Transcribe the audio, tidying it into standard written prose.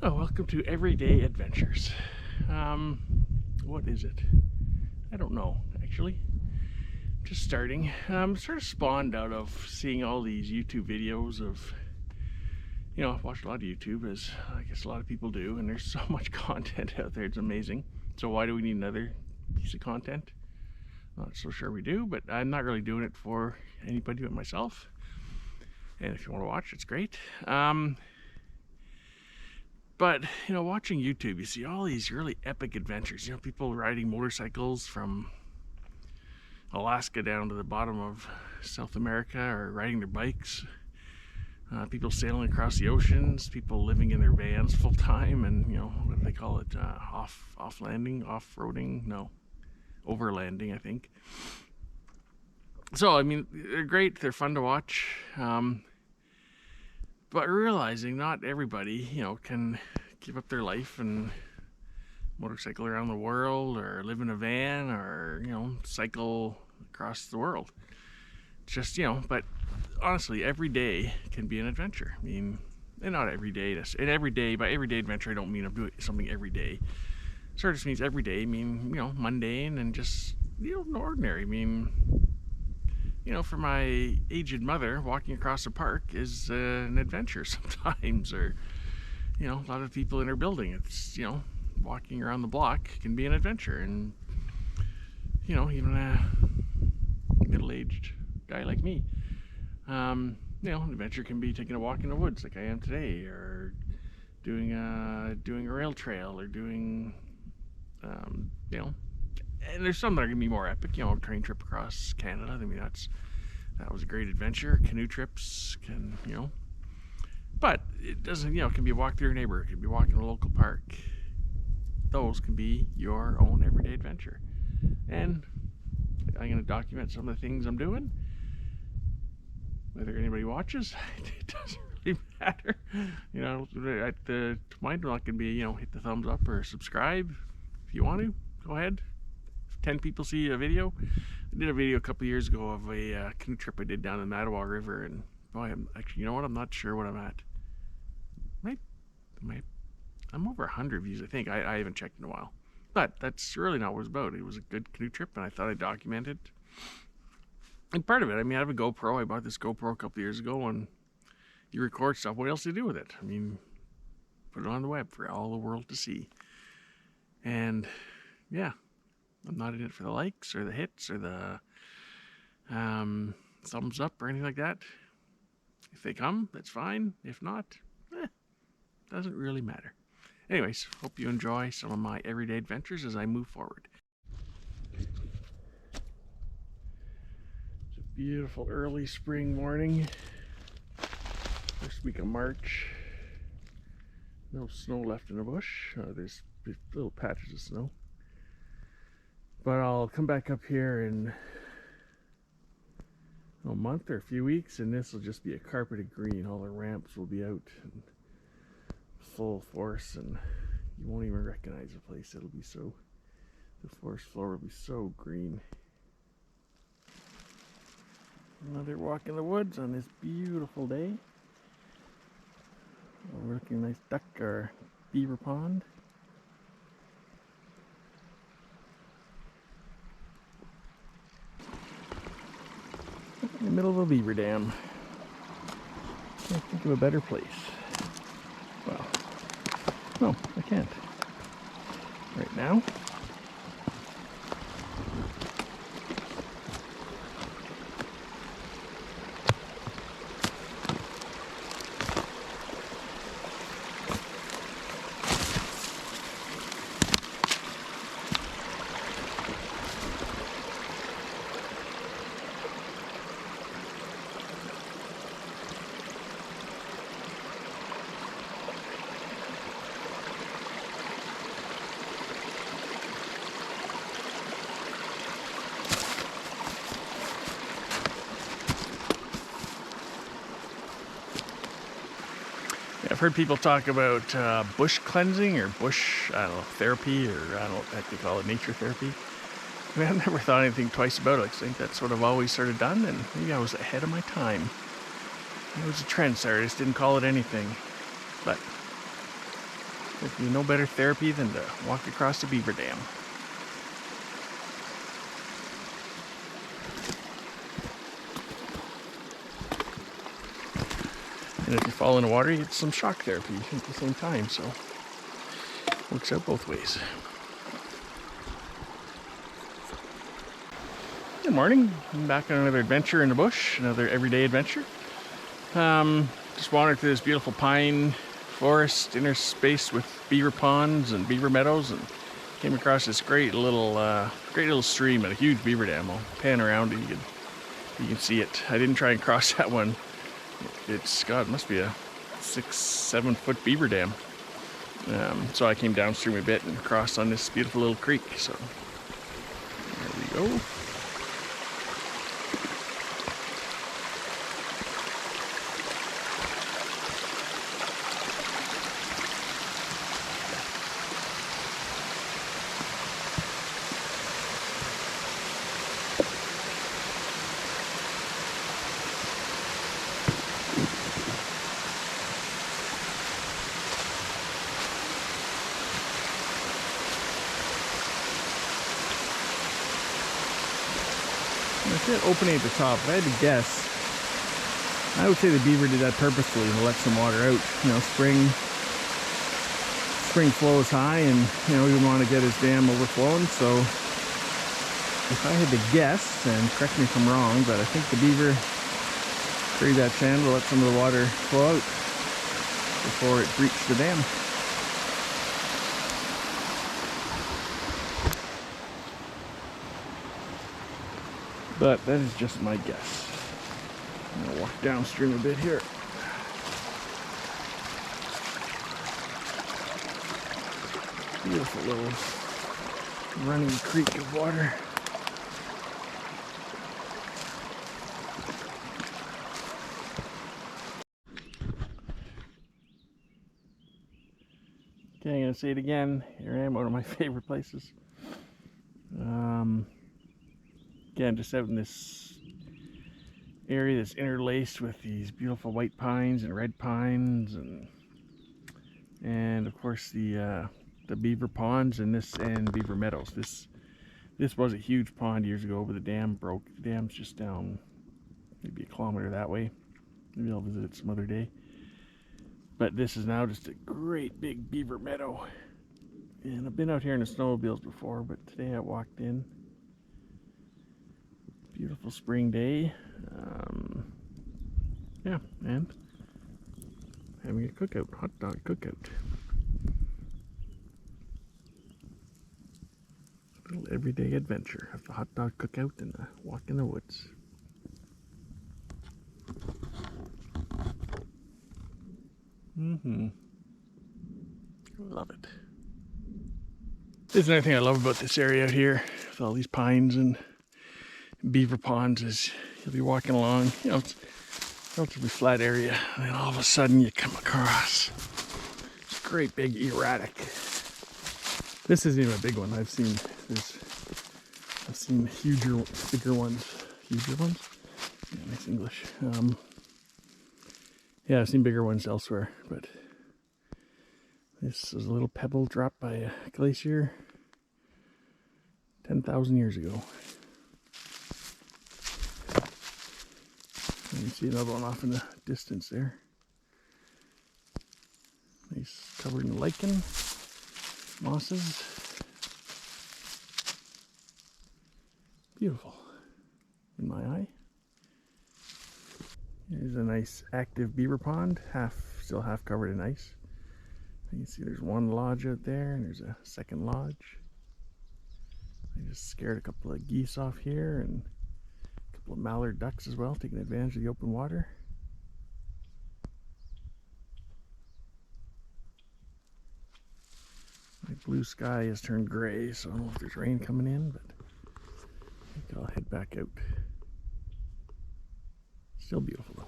Oh, welcome to Everyday Adventures. What is it? I don't know, actually. Just starting. Sort of spawned out of seeing all these YouTube videos of, I've watched a lot of YouTube, as I guess a lot of people do, and there's so much content out there, it's amazing. So why do we need another piece of content? Not so sure we do, but I'm not really doing it for anybody but myself. And if you want to watch, it's great. But, watching YouTube, you see all these really epic adventures. People riding motorcycles from Alaska down to the bottom of South America, or riding their bikes. People sailing across the oceans, people living in their vans full time, and, what do they call it? Off-landing, off-roading? No, overlanding, I think. So, they're great, they're fun to watch. But realizing not everybody, can give up their life and motorcycle around the world, or live in a van, or, cycle across the world. Just, but honestly, every day can be an adventure. And not every day. By everyday adventure, I don't mean I'm doing something every day. Sort of just means every day, mundane and just, ordinary. For my aged mother, walking across the park is an adventure sometimes. Or, a lot of people in her building, it's, walking around the block can be an adventure. And, even a middle-aged guy like me, an adventure can be taking a walk in the woods like I am today, or doing a rail trail, or doing, and there's some that are going to be more epic, a train trip across Canada. That was a great adventure. Canoe trips can, but it doesn't, it can be a walk through your neighborhood, it can be walking in a local park. Those can be your own everyday adventure. And I'm going to document some of the things I'm doing. Whether anybody watches, it doesn't really matter. Mine not going to be, hit the thumbs up or subscribe. If you want to, go ahead. 10 people see a video. I did a video a couple years ago of a canoe trip I did down the Mattawa River, and boy, I'm not sure what I'm at. I'm over 100 views, I think. I haven't checked in a while, but that's really not what it was about. It was a good canoe trip, and I thought I'd document it. And part of it, I have a GoPro. I bought this GoPro a couple years ago, and you record stuff. What else do you do with it? Put it on the web for all the world to see. And yeah, I'm not in it for the likes or the hits or the thumbs up or anything like that. If they come, that's fine. If not, doesn't really matter. Anyways, hope you enjoy some of my everyday adventures as I move forward. It's a beautiful early spring morning. First week of March. No snow left in the bush. There's little patches of snow. But I'll come back up here in a month or a few weeks, and this will just be a carpeted green. All the ramps will be out in full force, and you won't even recognize the place. The forest floor will be so green. Another walk in the woods on this beautiful day. Overlooking a nice duck or beaver pond. In the middle of a beaver dam. Can't think of a better place. Well, no, I can't. Right now. I've heard people talk about bush cleansing or bush, therapy, or I don't know what they call it, nature therapy. I've never thought anything twice about it. I think that's what I've always sort of done, and maybe I was ahead of my time. I was a trendsetter, I just didn't call it anything. But There'd be no better therapy than to walk across the beaver dam. And if you fall in the water, you get some shock therapy at the same time, so it works out both ways. Good morning. I'm back on another adventure in the bush, another everyday adventure. Just wandered through this beautiful pine forest interspersed with beaver ponds and beaver meadows, and came across this great little stream and a huge beaver dam. I'll pan around and you can see it. I didn't try and cross that one. It's God, it must be a 6-7 foot beaver dam. So I came downstream a bit and crossed on this beautiful little creek. So there we go. I said opening at the top. If I had to guess, I would say the beaver did that purposefully to let some water out. You know, spring flow is high, and you know, he would want to get his dam overflowing. So if I had to guess, and correct me if I'm wrong, but I think the beaver created that channel to let some of the water flow out before it breached the dam. But that is just my guess. I'm gonna walk downstream a bit here. Beautiful little running creek of water. Okay, I'm gonna say it again. Here I am, one of my favorite places. Again, just out in this area that's interlaced with these beautiful white pines and red pines, and of course the beaver ponds and beaver meadows. This was a huge pond years ago, but the dam broke. The dam's just down maybe a kilometer that way. Maybe I'll visit it some other day. But this is now just a great big beaver meadow. And I've been out here in the snowmobiles before, but today I walked in. Beautiful spring day. Yeah, and having a cookout, hot dog cookout. A little everyday adventure of the hot dog cookout and a walk in the woods. Love it. There's another thing I love about this area out here with all these pines and beaver ponds is you'll be walking along, you know, it's a relatively flat area, and then all of a sudden you come across this great big erratic. This isn't even a big one. I've seen bigger ones. Yeah, nice English. Yeah, I've seen bigger ones elsewhere, but this is a little pebble dropped by a glacier 10,000 years ago. You can see another one off in the distance there. Nice, covered in lichen, mosses. Beautiful in my eye. Here's a nice active beaver pond, still half covered in ice. You can see there's one lodge out there, and there's a second lodge. I just scared a couple of geese off here, and a couple of mallard ducks as well, taking advantage of the open water. My blue sky has turned gray, so I don't know if there's rain coming in, but I think I'll head back out. Still beautiful though.